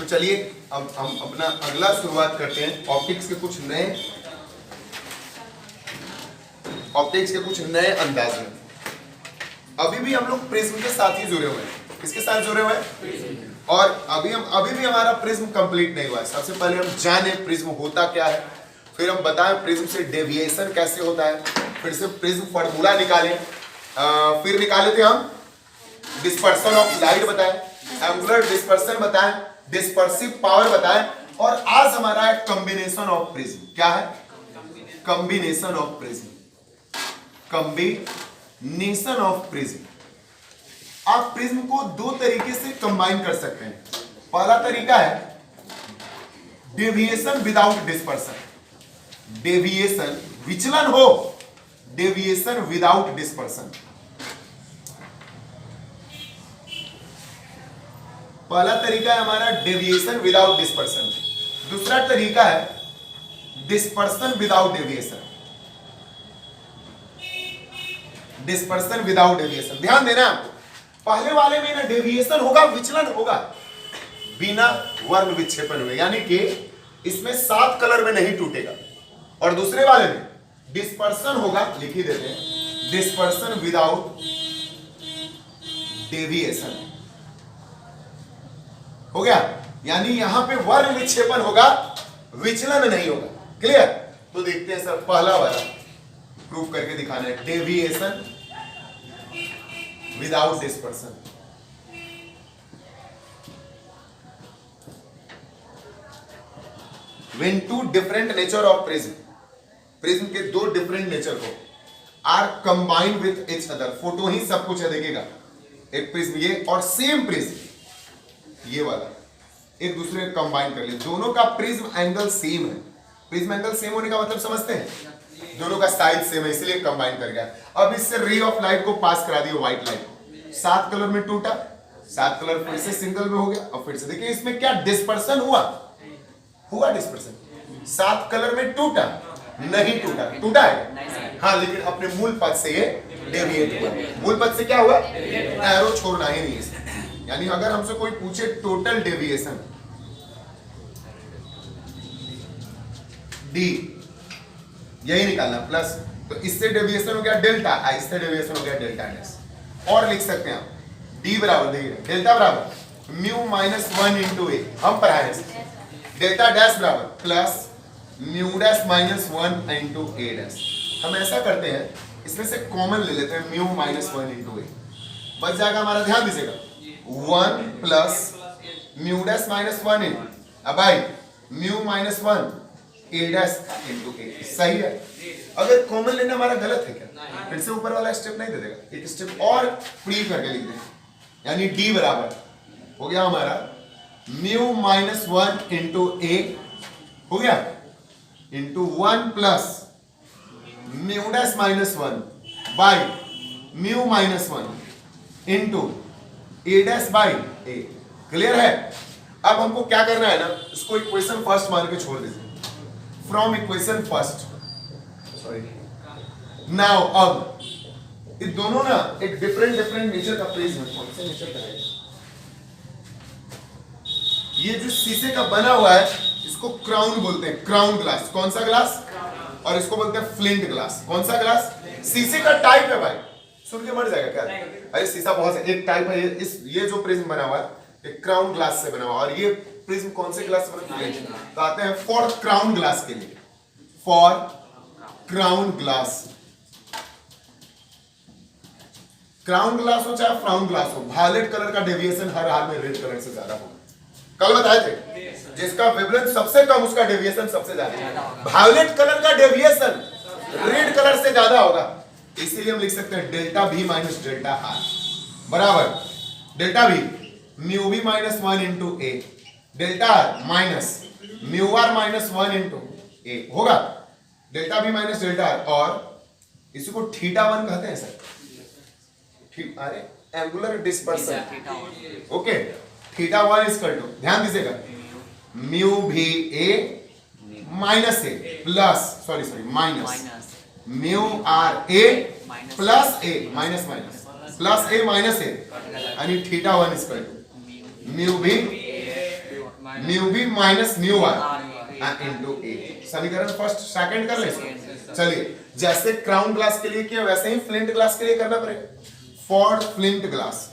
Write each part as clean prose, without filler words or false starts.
तो चलिए अब हम अपना अगला शुरुआत करते हैं ऑप्टिक्स के कुछ नए अंदाज में। अभी भी हम लोग प्रिज्म के साथ ही जुड़े हुए हैं। किसके साथ जुड़े हुए हैं? और अभी भी हमारा प्रिज्म कंप्लीट नहीं हुआ है। सबसे पहले हम जाने प्रिज्म होता क्या है, फिर हम बताएं प्रिज्म से डेविएशन कैसे होता है, फिर से प्रिज्म फॉर्मूला निकालें, फिर निकाले थे हम डिस्पर्सन ऑफ लाइट बताएं, एंगुलर डिस्पर्सन बताएं, डिस्पर्सिव पावर बताएं, और आज हमारा है कॉम्बिनेशन ऑफ प्रिज्म। क्या है? Combination of prism. Combination of prism. आप प्रिज्म को दो तरीके से कंबाइन कर सकते हैं। पहला तरीका है डेविएशन विदाउट डिस्पर्सन। डेविएशन, विचलन हो, डेविएशन विदाउट डिस्पर्सन। पहला तरीका है हमारा डेविएशन विदाउट डिस्पर्सन। दूसरा तरीका है dispersion without deviation. Dispersion without deviation. ध्यान देना, पहले वाले में ना डेविएशन होगा, विचलन होगा बिना वर्ण विक्षेपन हुए, यानी कि इसमें 7 कलर में नहीं टूटेगा। और दूसरे वाले में डिस्पर्सन होगा, लिख ही देते हैं, डिस्पर्सन विदाउट डेविएशन। हो गया, यानी यहां पे वर्ण विक्षेपण होगा, विचलन नहीं होगा। क्लियर? तो देखते हैं सर, पहला वाला प्रूफ करके दिखाना है, deviation without dispersion. When two different nature of prism, prism के दो डिफरेंट नेचर को are combined with each other, photo ही सब कुछ है, देखिएगा एक प्रिज्म ये और सेम प्रिज्म ये वाला एक दूसरे को कंबाइन कर ले, दोनों का प्रिज्म एंगल सेम है। प्रिज्म एंगल सेम होने का मतलब समझते हैं, दोनों का साइज सेम है, इसलिए कंबाइन कर गया। अब इससे रे ऑफ लाइट को पास करा दिया, व्हाइट लाइट को, 7 कलर में टूटा, 7 कलर फिर से सिंगल में हो गया। और फिर से देखिए इसमें क्या डिस्पर्सन हुआ डिस्पर्सन। 7 कलर में टूटा नहीं, टूटा है हाँ, लेकिन अपने मूल पथ से ये डेविएट हुआ। मूल पथ से क्या हुआ? एरो छोड़ना ही नहीं है। यानी अगर हमसे कोई पूछे टोटल डेविएशन डी, यही निकालना प्लस, तो इससे डेविएशन हो गया डेल्टा, इससे डेविएशन हो गया डेल्टा डैश। और लिख सकते हैं आप डी बराबर, देखिए डेल्टा बराबर म्यू माइनस 1 इंटू ए, हम पढ़ाए डेल्टा डैश बराबर plus mu dash minus 1 into A dash. हम ऐसा करते हैं, इसमें से कॉमन ले लेते हैं, म्यू माइनस 1 इंटू ए बच जाएगा हमारा। ध्यान दीजिएगा 1 प्लस म्यू डैश माइनस 1 इन, अब भाई mu minus 1 A dash into ए, सही है। अगर कॉमन लेना हमारा गलत है क्या? फिर से ऊपर वाला स्टेप नहीं दे देगा, एक स्टेप और फ्री करके लिख देंगे, यानी डी बराबर हो गया हमारा म्यू माइनस 1 इंटू ए, हो गया, into 1 plus mu dash minus 1 by mu minus 1 into A dash by A. Clear है? अब हमको क्या करना है ना, इसको इक्वेशन फर्स्ट मान के छोड़ दीजिए, from equation first, sorry now. अब ये दोनों ना एक डिफरेंट नेचर का प्रिज्म है। कौन से नेचर का है? ये जो शीशे का बना हुआ है इसको क्राउन बोलते हैं, क्राउन ग्लास। कौन सा ग्लास? और इसको बोलते हैं फ्लिंट ग्लास। कौन सा ग्लास? शीशे का टाइप है भाई, सुन के मर जाएगा क्या? अरे शीशा बहुत से एक टाइप है, ये जो प्रिज्म बना हुआ है एक क्राउन ग्लास से बना हुआ, और ये प्रिज्म कौन से ग्लास से बना है? तो आते हैं फॉर क्राउन ग्लास के लिए, for crown glass. Crown glass हो चाहे फ्राउन ग्लास हो, वायलेट कलर का डेविएशन हर हाल में रेड कलर से ज्यादा होगा। कल बताए थे, जिसका वेवलेंथ सबसे कम उसका डेविएशन सबसे ज्यादा। वायलेट कलर का डेविएशन रेड कलर से ज्यादा होगा, इसीलिए हम लिख सकते हैं delta B minus delta R बराबर delta B mu B minus 1 into A, delta R minus mu R minus 1 into A होगा, delta B minus delta are. और इसी को थीटा 1 कहते हैं सर, अरे angular dispersion. Okay, theta 1 equal to, ध्यान दीजिएगा, mu B A minus A plus, sorry minus mu R A plus A minus minus plus A minus A, आणि theta 1 equal to mu B mu B minus mu R into A. समीकरण first second कर ले इसको। चलिए जैसे crown glass के लिए किया वैसे ही फ्लिंट ग्लास के लिए करना पड़ेगा। For flint glass,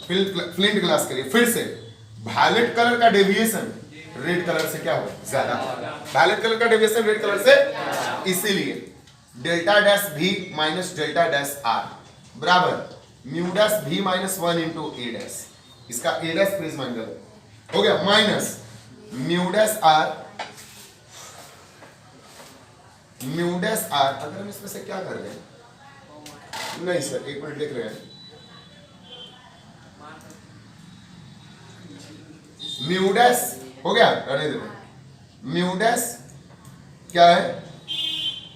flint glass के लिए फिर से वायलेट कलर का डेविएशन रेड कलर से क्या हो ज्यादा, वायलेट कलर का डेविएशन रेड कलर से, इसीलिए delta dash B minus delta dash R बराबर mu dash B minus 1 into A dash, इसका ए डैश प्रिज्म एंगल हो गया, minus mu dash R, mu dash R. अगर हम इसमें से क्या कर रहे हैं, नहीं सर एक मिनट देख रहे हैं, म्यू डैश हो गया, रहने दो, म्यू डैश क्या है,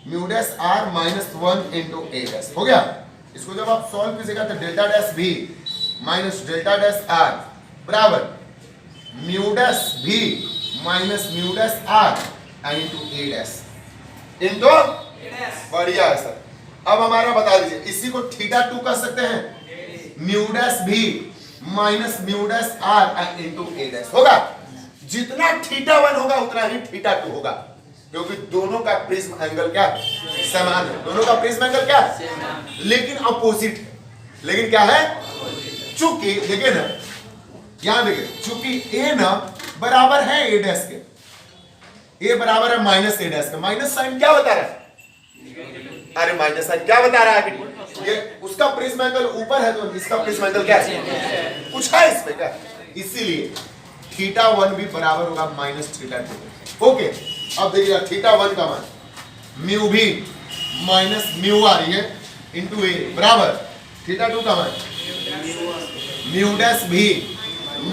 mu dash R minus 1 into A dash हो गया। इसको जब आप सॉल्व कीजिएगा तो delta dash B minus delta dash R बराबर mu dash B minus mu dash R into A dash into, बढ़िया है सर। अब हमारा बता दीजिए, इसी को थीटा 2 कर सकते हैं, mu dash B minus mu dash R into A dash होगा। जितना थीटा 1 होगा उतना ही थीटा 2 होगा, क्योंकि दोनों का प्रिज्म एंगल क्या समान है, दोनों का प्रिज्म एंगल क्या लेकिन अपोजिट है, लेकिन क्या है, चूंकि देखिए ना, यहां देखिए, चूंकि ए ना बराबर है ए डैश के, ए बराबर है माइनस ए डैश का, माइनस साइन क्या बता रहा है, अरे माइनस साइन क्या बता रहा है, ये उसका प्रिज्म एंगल ऊपर है तो इसका प्रिज्म एंगल क्या है, कुछ है इसमें क्या, इसीलिए थीटा 1 भी बराबर होगा माइनस थीटा 2। ओके, अब देखिए थीटा 1 का मान म्यू भी माइनस म्यू आ रही है इंटू ए बराबर थीटा 2 का मान mu dash B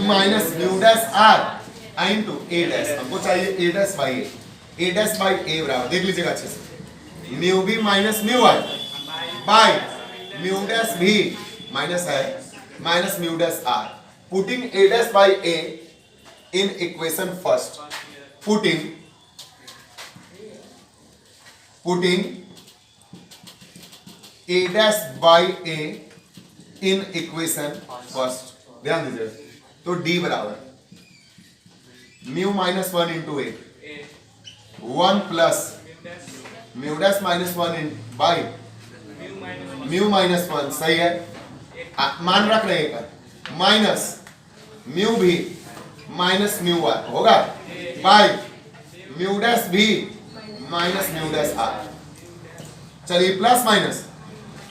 minus mu dash R into A dash, हमको चाहिए A dash by A, A dash by A बराबर, देख लीजिएगा अच्छे से, mu B minus mu R by mu dash B minus है minus mu dash R, putting A dash by A in equation first, putting a dash by a in equation first, ध्यान दीजिए, तो d बराबर mu minus 1 into A 1 plus mu dash minus 1 in by mu minus 1, सही है, मान रख रहे हैं minus mu B minus mu are होगा by mu dash B minus mu dash are. चलिए प्लस माइनस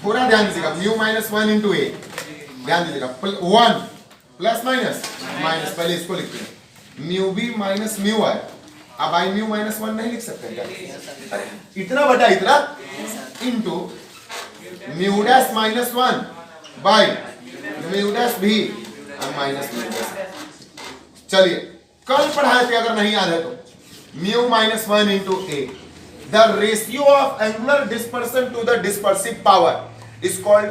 थोड़ा ध्यान दीजिएगा, म्यू माइनस 1 इंटू ए, ध्यान दीजिएगा 1 प्लस माइनस माइनस, पहले इसको लिखते हैं mu B minus mu R, अब आई म्यू माइनस 1 नहीं लिख सकते क्या, अरे इतना बटा इतना into mu dash minus 1 by mu dash B minus mu dash. चलिए कल पढ़ाए थे, अगर नहीं याद है तो, mu minus 1 into A, the ratio of angular dispersion to the dispersive power is called,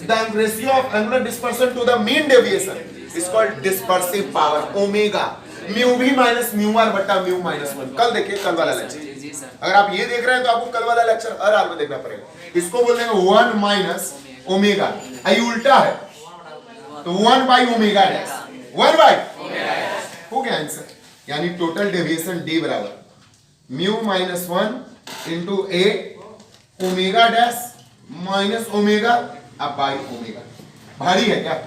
the ratio of angular dispersion to the mean deviation is called dispersive power omega, mu B minus mu R बटा mu minus 1। कल देखिए कल वाला lecture, अगर आप ये देख रहे हैं तो आपको कल वाला लेक्चर हर हाल में देखना पड़ेगा, इसको बोल देंगे 1 माइनस ओमेगा, आई उल्टा है तो 1 बाई ओमेगा डैश, 1 बाई हो गया आंसर, यानी टोटल डेविएशन डी बराबर म्यू माइनस 1 इंटू ए ओमेगा डैश माइनस ओमेगा अब बाई ओमेगा। भारी है क्या,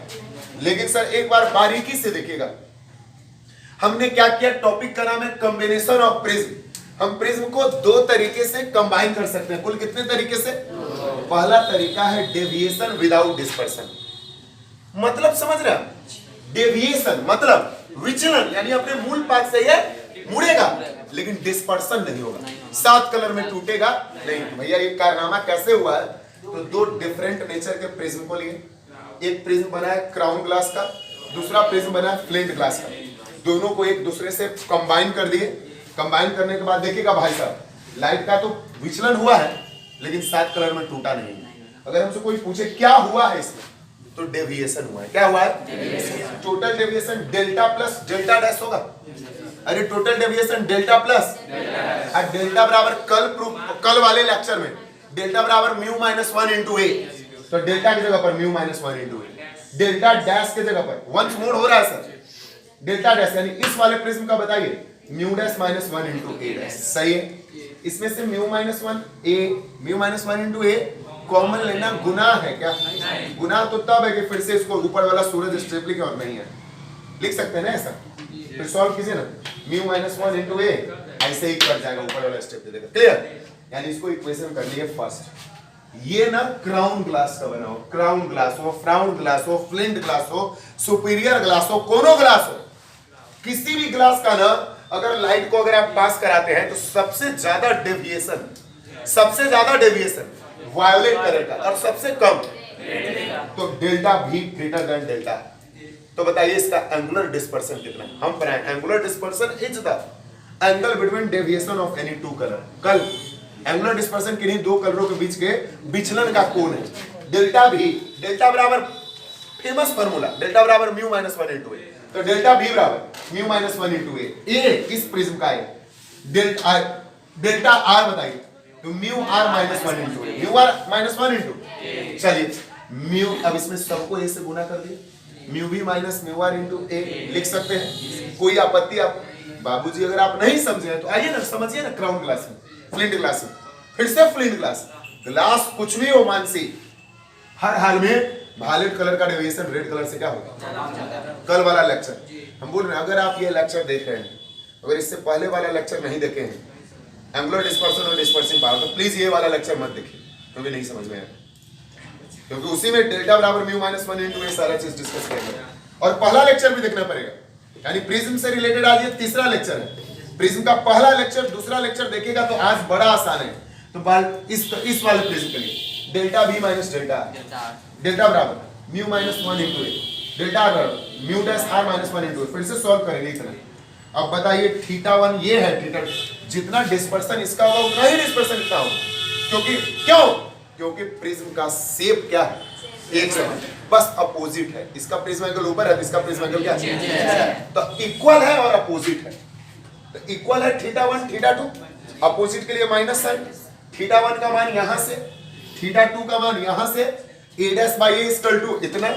लेकिन सर एक बार बारीकी से देखिएगा, हमने क्या किया, टॉपिक का नाम है कॉम्बिनेशन ऑफ प्रिज्म। हम प्रिज्म को दो तरीके से कंबाइन कर सकते हैं, कुल कितने तरीके से, पहला तरीका है डेविएशन विदाउट डिस्पर्सन, मतलब समझ रहे हैं, डेविएशन मतलब विचलन, यानी अपने मूल पाथ से ये मुड़ेगा लेकिन डिस्पर्सन नहीं होगा, 7 कलर में टूटेगा नहीं। तो भैया ये कारनामा कैसे हुआ है, तो दो डिफरेंट नेचर के प्रिज्म को लिए, एक प्रिज्म बना है क्राउन ग्लास का, दूसरा प्रिज्म बना है फ्लिंट ग्लास का, दोनों को एक दूसरे से कंबाइन कर दिए, कंबाइन करने के बाद देखिएगा भाई साहब, लाइट का तो विचलन हुआ है लेकिन 7 कलर में टूटा नहीं। अगर हमसे कोई पूछे क्या हुआ है इसमें, तो डेविएशन हुआ है, क्या हुआ है, total deviation delta plus delta dash होगा, अरे टोटल डेविएशन डेल्टा प्लस, और डेल्टा बराबर कल वाले लेक्चर में डेल्टा बराबर म्यू माइनस 1 इंटू ए, तो डेल्टा की जगह पर mu minus 1 into A, delta dash के जगह पर वंस मोर हो रहा है सर, डेल्टा डैश यानी इस वाले प्रिज्म का बताइए mu dash minus 1 into A dash, सही है। इसमें से म्यू माइनस 1 ए, म्यू माइनस 1 इंटू ए कॉमन लेना गुनाह है क्या? गुनाह तो तब है कि फिर से इसको ऊपर वाला सूरज स्ट्रेप लिखे और नहीं है, लिख सकते हैं ना ऐसा, फिर सॉल्व कीजिए ना, म्यू माइनस 1 इंटू ए ऐसे ही कट जाएगा, ऊपर वाला स्टेप दे देगा, क्लियर? यानी इसको इक्वेशन कर लिए फर्स्ट। ये ना क्राउन ग्लास का बना हो, क्राउन ग्लास हो, फ्राउन ग्लास हो, फ्लिंट ग्लास हो, सुपीरियर ग्लास हो, कोनो ग्लास हो, किसी भी ग्लास का ना अगर लाइट को अगर आप पास कराते हैं तो सबसे ज्यादा डेविएशन वायोलेट कलर का और सबसे कम तो डेल्टा भी ग्रेटर देन डेल्टा। तो बताइए इसका एंगुलर डिस्पर्सन कितना है? हम बनाए angular dispersion is the angle between deviation of any two colour. कल एंगुलर डिस्पर्सन किन्हीं दो कलरों के बीच के विचलन का कोण है डेल्टा भी। डेल्टा बराबर फेमस फार्मूला, डेल्टा बराबर म्यू माइनस 1 इंटू ए, तो डेल्टा भी बराबर म्यू माइनस 1 इंटू ए किस प्रिज्म का है? डेल्टा आर बताइए, तो mu R minus 1 into A, mu R minus 1 into, चलिए म्यू, अब इसमें सबको ए से गुना कर दिए, mu B minus mu R into ए लिख सकते हैं, कोई आपत्ति? आप बाबूजी अगर आप नहीं समझे तो आइए ना, समझिए ना, क्राउन ग्लास में, फ्लिंट ग्लास में, फिर से फ्लिंट ग्लास, ग्लास कुछ भी हो मानसी, हर हाल में वायलेट कलर का डेविएशन रेड कलर से क्या होगा? कल वाला लेक्चर हम बोल रहे हैं, अगर आप ये लेक्चर देख रहे हैं, अगर इससे पहले वाला लेक्चर नहीं देखे हैं एंगुलर डिस्पर्सन और डिस्पर्सिंग पावर, तो प्लीज ये वाला लेक्चर मत देखिए क्योंकि नहीं समझ में आएगा, क्योंकि उसी में डेल्टा बराबर म्यू माइनस 1 इंटू ए सारा चीज डिस्कस करेंगे। और पहला लेक्चर भी देखना पड़ेगा, यानी प्रिज्म से रिलेटेड आज ये तीसरा लेक्चर है। प्रिज्म का पहला लेक्चर दूसरा लेक्चर देखिएगा तो आज बड़ा आसान है। तो इस वाले प्रिज्म के लिए delta B minus delta, delta बराबर mu minus 1 into A, delta बराबर mu dash R minus 1 into A, फिर से सॉल्व करेंगे इतना। अब बताइए थीटा 1 ये है, थीटा जितना डिस्पर्सन इसका होगा उतना ही डिस्पर्सन इसका होगा, क्योंकि क्यों? क्योंकि प्रिज्म का शेप क्या है? एक समान, बस अपोजिट है। इसका प्रिज्म एंगल ऊपर है तो इसका प्रिज्म एंगल क्या है? तो इक्वल है और अपोजिट है, तो इक्वल है थीटा 1 थीटा 2, अपोजिट के लिए माइनस साइन, थीटा 1 का मान यहां से, थीटा 2 का मान यहां से, a dash by a equal to इतना,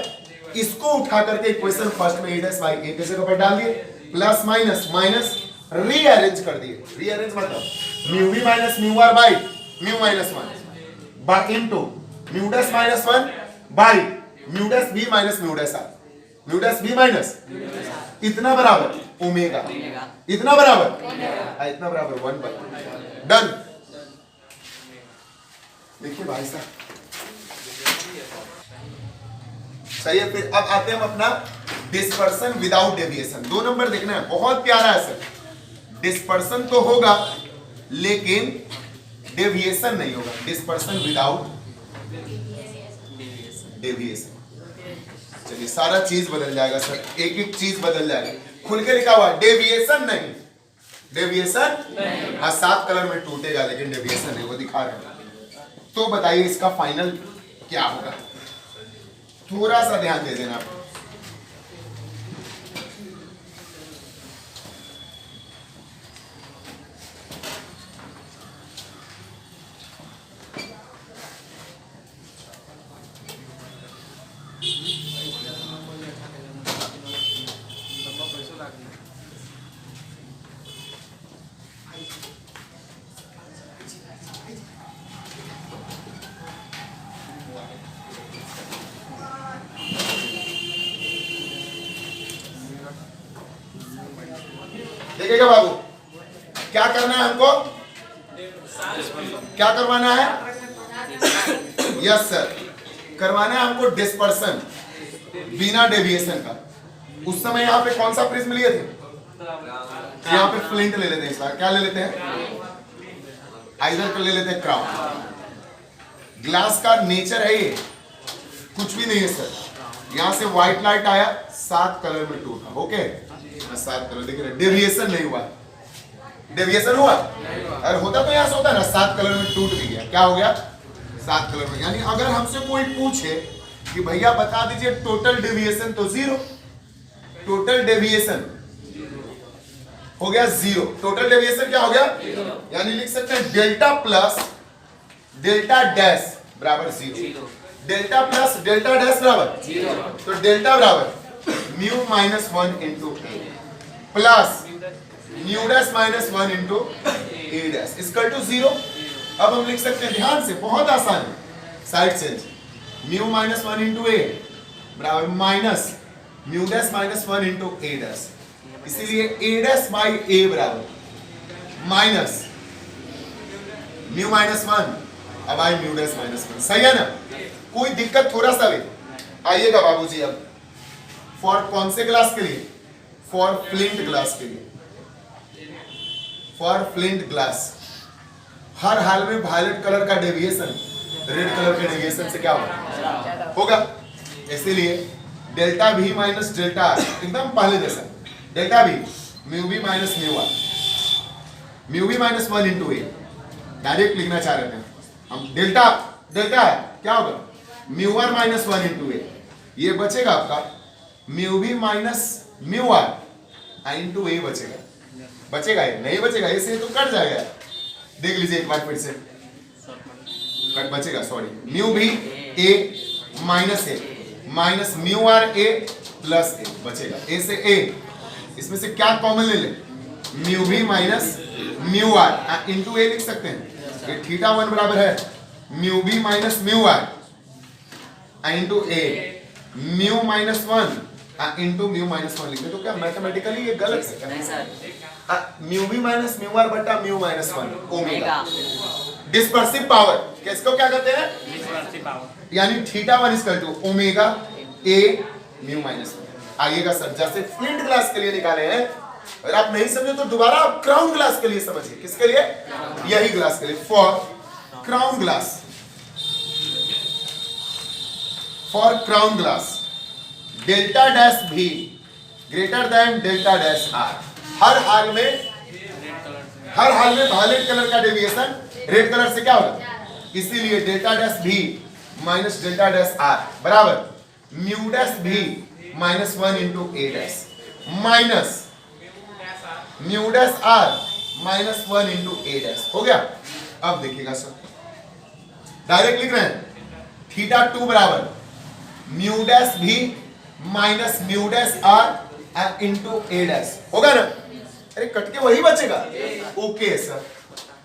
इसको उठा करके इक्वेशन फर्स्ट में a डैश बाई a के जगह पर डाल दिए, प्लस माइनस माइनस रीअरेंज कर दिए, रीअरेंज मतलब mu v minus mu R by mu minus 1 by into mu dash minus 1 by mu dash b minus mu dash R, mu dash b minus इतना बराबर ओमेगा, इतना बराबर इतना बराबर 1 by, done. देखिए भाई साहब सही है। फिर अब आते हैं हम अपना डिस्पर्सन विदाउट डेविएशन, 2 नंबर देखना है, बहुत प्यारा है सर। डिस्पर्सन तो होगा लेकिन डेविएशन नहीं होगा, डिस्पर्सन विदाउट डेविएशन। चलिए सारा चीज बदल जाएगा सर, एक एक चीज बदल जाएगा, खुल के लिखा हुआ डेविएशन नहीं, डेविएशन हाँ 7 कलर में टूटेगा लेकिन डेविएशन नहीं, वो दिखा रहे हैं। तो बताइए इसका फाइनल क्या होगा, थोड़ा सा ध्यान दे देना। देखिएगा बाबू, क्या करना है हमको, क्या करवाना है? यस सर, करवाना है हमको डिस्पर्सन बिना डेविएशन का। उस समय यहाँ पे कौन सा प्रिज्म लिए थे? यहाँ पे फ्लिंट ले लेते हैं, इस बार क्या ले लेते हैं? आइदर कर ले लेते हैं क्राउन। ग्लास का नेचर है ये, कुछ भी नहीं है सर। यहाँ से व्हाइट लाइट आया, 7 कलर में टूटा, ओके 7 कलर, देखिए डेविएशन नहीं हुआ, डेविएशन हुआ? अगर होता तो यहाँ से होता ना, 7 कलर में टूट भी गया, क्या हो गया? 7 कलर में। यानी अगर हमसे कोई पूछे कि भैया बता दीजिए टोटल डेविएशन, तो 0, टोटल डेविएशन हो गया 0, टोटल डेविएशन क्या हो गया? यानी लिख सकते हैं डेल्टा प्लस डेल्टा डैश बराबर 0, डेल्टा प्लस डेल्टा डैश बराबर 0, तो डेल्टा बराबर mu minus 1 into A plus mu dash minus 1 into A dash equal to 0। अब हम लिख सकते हैं, ध्यान से, बहुत आसान है, side change, mu minus 1 into A बराबर minus mu dash minus 1 into A dash, इसीलिए ए डैश बाई ए बराबर माइनस म्यू माइनस 1 अब आई म्यू डैश माइनस 1। सही है ना? कोई दिक्कत थोड़ा सा भी? आइएगा बाबूजी, अब फॉर कौन से क्लास के लिए? फॉर फ्लिंट ग्लास के लिए। फॉर फ्लिंट ग्लास हर हाल में वायलेट कलर का डेविएशन रेड कलर के डेविएशन से क्या होगा? इसीलिए डेल्टा भी माइनस डेल्टा एकदम पहले जैसा, delta B mu B minus mu are, mu B minus 1 into A direct लिखना चाह रहे थे हम। डेल्टा डेल्टा क्या होगा? म्यू आर माइनस 1 इंटू ए, ये बचेगा आपका mu B minus mu R into ए बचेगा ये नहीं बचेगा, ऐसे तो कट जाएगा। देख लीजिए एक बार फिर से, कट बचेगा, sorry, mu B A minus mu R A plus A बचेगा, ए से ए, इसमें से क्या कॉमन ले ले? Mu B minus mu R into ए लिख सकते हैं, ये थीटा 1 बराबर है mu B minus mu R into A, mu minus 1 into mu minus 1 लिखते तो क्या मैथमेटिकली ये गलत है? Mu B minus mu R बटा mu minus 1 omega dispersive power, किसको क्या कहते हैं? डिस्पर्सिव पावर, यानी theta 1 equal to omega A mu minus 1। आइएगा सर, जैसे फ्लिंट ग्लास के लिए निकाले हैं, अगर आप नहीं समझे तो दोबारा आप क्राउन ग्लास के लिए समझिए। किसके लिए? यही ग्लास के लिए, for crown glass, for crown glass delta dash B greater than delta dash R, हर हाल में वायलेट कलर का डेविएशन रेड कलर से क्या होगा? इसीलिए delta dash B minus delta dash R बराबर mu dash B minus 1 into A dash minus mu dash R minus 1 into A dash हो गया। अब देखिएगा सर, डायरेक्ट लिख रहे हैं, थीटा 2 बराबर mu dash B minus mu dash R into A dash होगा ना? अरे कट के वही बचेगा। ओके सर,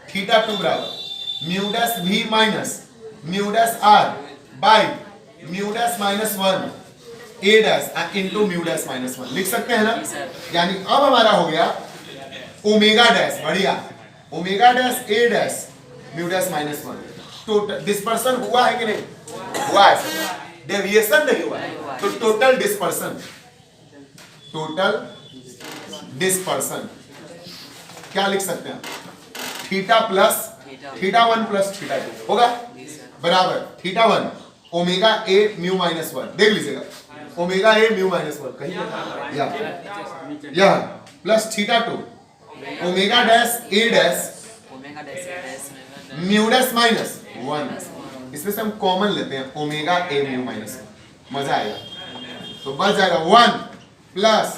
थीटा 2 बराबर mu dash B minus mu dash R by mu dash minus 1 A dash into mu dash minus 1 लिख सकते हैं ना? यानी अब हमारा हो गया ओमेगा डैश, बढ़िया, omega dash A dash mu dash minus 1। Total dispersion हुआ है कि नहीं? हुआ है, डेविएशन नहीं हुआ है, तो टोटल डिस्पर्सन क्या लिख सकते हैं? Theta plus theta 1 plus theta 2 होगा बराबर theta 1 omega A mu minus 1, देख लीजिएगा, ओमेगा ए म्यू माइनस 1 कहीं या plus theta 2 omega dash A dash mu dash minus 1, इसमें से हम कॉमन लेते हैं ओमेगा ए म्यू माइनस 1, मजा आएगा, तो बच जाएगा 1 plus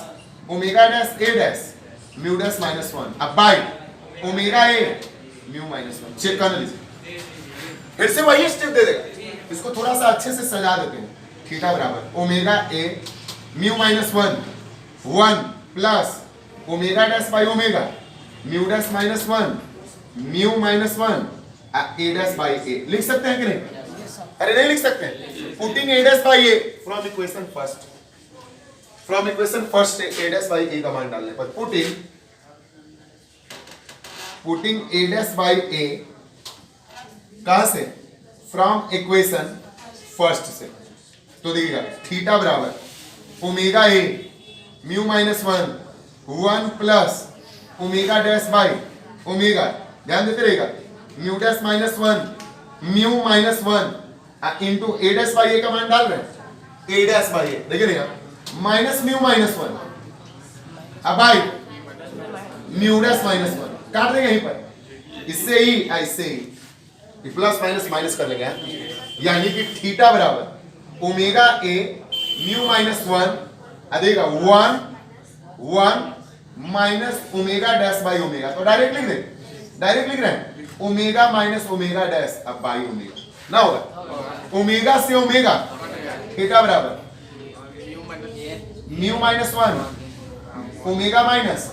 omega dash A dash mu dash minus 1 अब by omega A mu minus 1। Check कर लीजिए, फिर से वही स्टेप दे देगा, इसको थोड़ा सा अच्छे से सजा देते हैं। थीटा बराबर omega A mu minus 1 plus omega dash by omega mu dash minus 1 mu minus 1 A dash by A लिख सकते हैं कि नहीं? अरे नहीं लिख सकते हैं, putting A dash by A from equation first A dash by A का मान डालने पर putting A dash by A कहां से? फ्रॉम इक्वेशन फर्स्ट से, तो देखिएगा थीटा बराबर omega A mu minus 1 plus omega dash by omega, ध्यान देते रहेगा, mu dash minus 1 mu minus 1 into A dash by A का मान डाल रहे हैं, ए डैश बाई ए देखिए ना, माइनस म्यू माइनस 1 अब बाई म्यू डैश माइनस 1 काट देंगे यहीं पर, इससे ही ऐसे ही प्लस माइनस माइनस कर लेंगे, यानी कि थीटा बराबर ओमेगा ए म्यू माइनस 1 देगा 1 minus omega dash by omega, तो डायरेक्ट लिख रहे हैं ओमेगा माइनस ओमेगा डैश अब बाई ओमेगा ना होगा, ओमेगा से ओमेगा थीटा बराबर mu minus 1 omega minus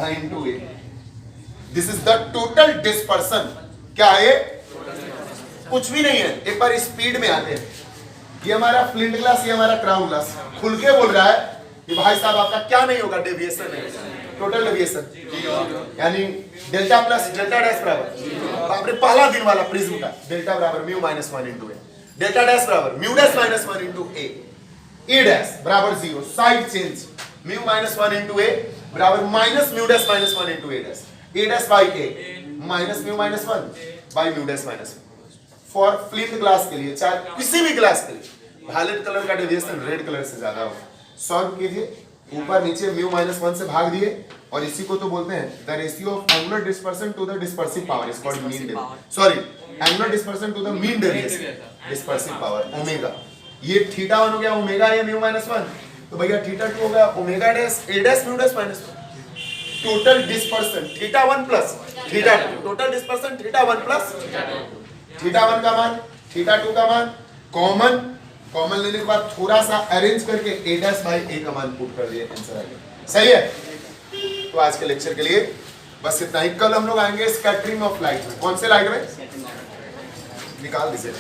into A. This is the total dispersion. क्या है ये? कुछ भी नहीं है। एक बार स्पीड में आते हैं। ये हमारा फ्लिंट ग्लास, ये हमारा क्राउन ग्लास खुल के बोल रहा है कि भाई साहब आपका क्या नहीं होगा, डेविएशन है, टोटल डेविएशन यानी डेल्टा प्लस डेल्टा डैश बराबर आपने पहला दिन वाला प्रिज्म का डेल्टा बराबर mu minus 1 into A, delta dash बराबर mu dash minus 1 into A dash बराबर 0, side change mu minus 1 into A बराबर minus mu dash minus 1 into A dash by A minus mu minus 1 by mu dash minus 1। For flint glass के लिए, चाहे किसी भी glass के लिए, violet colour का डेविएशन रेड कलर से ज्यादा होगा। सॉल्व कीजिए, ऊपर नीचे म्यू माइनस 1 से भाग दिए, और इसी को तो बोलते हैं the ratio of angular dispersion to the dispersive power is called mean deviation. Sorry, angular dispersion to the mean deviation, dispersive power omega. ये थीटा 1 हो गया, ओमेगा ये म्यू माइनस 1, तो भैया थीटा 2 हो गया omega dash A dash mu dash minus 1। Total dispersion theta 1 plus theta 2, total dispersion theta 1 plus theta 1 का मान, थीटा 2 का मान, कॉमन लेने के बाद थोड़ा सा अरेंज करके a डैश बाई a का मान पुट कर दिए, आंसर आ गया। सही है। तो आज के लेक्चर के लिए बस इतना ही। कल हम लोग आएंगे स्कैटरिंग ऑफ लाइट में। कौन से लाइट में? निकाल दीजिए।